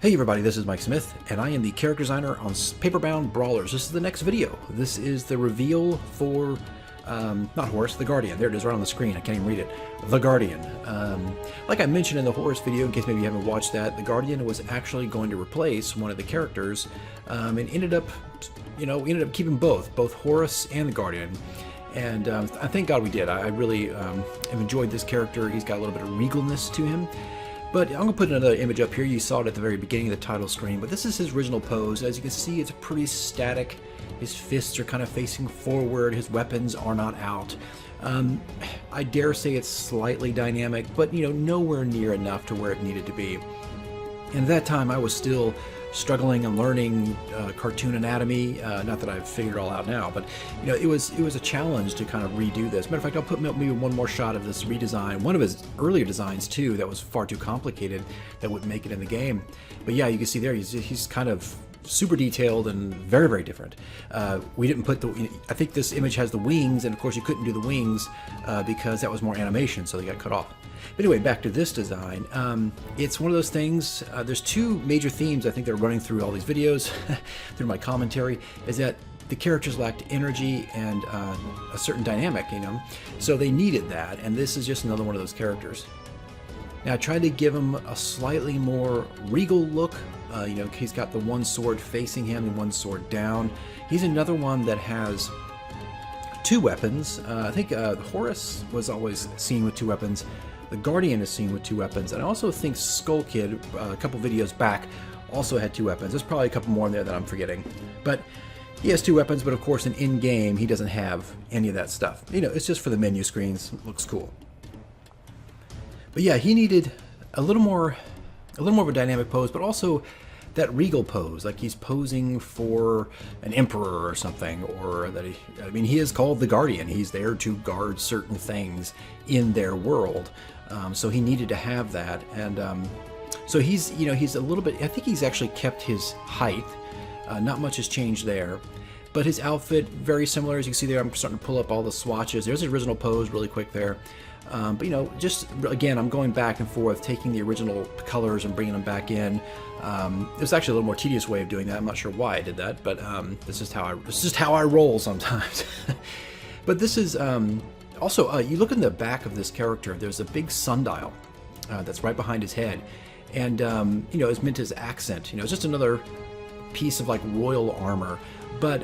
Hey everybody, this is Mike Smith, and I am the character designer on Paperbound Brawlers. This is the next video. This is the reveal for, not Horus, the Guardian. There it is right on the screen, I can't even read it. The Guardian. Like I mentioned in the Horus video, in case maybe you haven't watched that, the Guardian was actually going to replace one of the characters, and ended up keeping both Horus and the Guardian. And I thank God we did. I really have enjoyed this character. He's got a little bit of regalness to him. But I'm going to put another image up here. You saw it at the very beginning of the title screen, but this is his original pose. As you can see, it's pretty static. His fists are kind of facing forward. His weapons are not out. I dare say it's slightly dynamic, but nowhere near enough to where it needed to be. And at that time, I was still struggling and learning cartoon anatomy. Not that I've figured it all out now, but it was a challenge to kind of redo this. Matter of fact, I'll put maybe one more shot of this redesign. One of his earlier designs too, that was far too complicated, that wouldn't make it in the game. But yeah, you can see there he's kind of super detailed and very, very different. We didn't put I think this image has the wings, and of course you couldn't do the wings because that was more animation, so they got cut off. But anyway, back to this design. It's one of those things, there's two major themes I think that are running through all these videos, through my commentary, is that the characters lacked energy and a certain dynamic, so they needed that, and this is just another one of those characters. Now I tried to give him a slightly more regal look. He's got the one sword facing him and one sword down. He's another one that has two weapons. I think Horus was always seen with two weapons. The Guardian is seen with two weapons. And I also think Skull Kid, a couple videos back, also had two weapons. There's probably a couple more in there that I'm forgetting. But he has two weapons, but of course in-game he doesn't have any of that stuff. It's just for the menu screens. It looks cool. But yeah, he needed a little more of a dynamic pose, but also that regal pose, like he's posing for an emperor or something, or that he is called the Guardian. He's there to guard certain things in their world. So he needed to have that, and so he's a little bit. I think he's actually kept his height. Not much has changed there, but his outfit very similar. As you can see there, I'm starting to pull up all the swatches. There's the original pose really quick there. But just again, I'm going back and forth, taking the original colors and bringing them back in. There's actually a little more tedious way of doing that. I'm not sure why I did that, but this is how I roll sometimes. But this is also you look in the back of this character. There's a big sundial that's right behind his head, and it's meant as accent. It's just another piece of like royal armor. But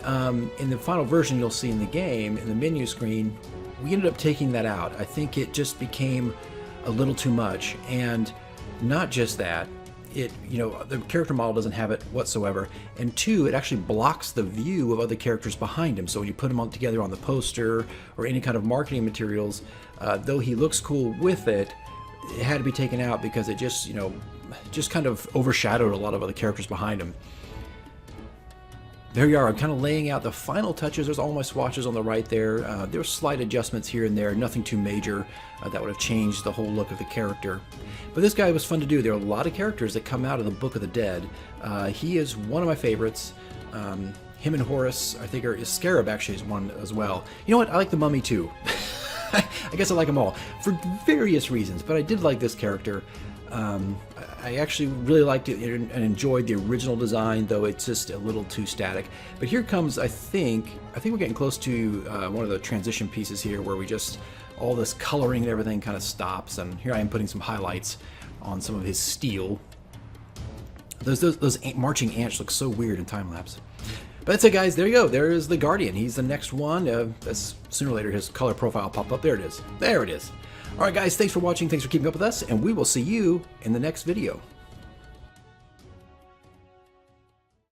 in the final version, you'll see in the game, in the menu screen, we ended up taking that out. I think it just became a little too much, and not just that, the character model doesn't have it whatsoever, and two, it actually blocks the view of other characters behind him. So when you put them all together on the poster or any kind of marketing materials, though he looks cool with it, it had to be taken out because it just kind of overshadowed a lot of other characters behind him. There you are. I'm kind of laying out the final touches. There's all my swatches on the right there. There were slight adjustments here and there, nothing too major that would have changed the whole look of the character. But this guy was fun to do. There are a lot of characters that come out of the Book of the Dead. He is one of my favorites. Him and Horus, I think, Scarab actually is one as well. You know what? I like the Mummy too. I guess I like them all for various reasons, but I did like this character. I actually really liked it and enjoyed the original design, though it's just a little too static. But here comes, I think we're getting close to one of the transition pieces here, where we just, all this coloring and everything kind of stops, and here I am putting some highlights on some of his steel. Those marching ants look so weird in time-lapse. But that's it, guys. There you go. There is the Guardian. He's the next one. As sooner or later his color profile will pop up. There it is. There it is. Alright guys, thanks for watching, thanks for keeping up with us, and we will see you in the next video.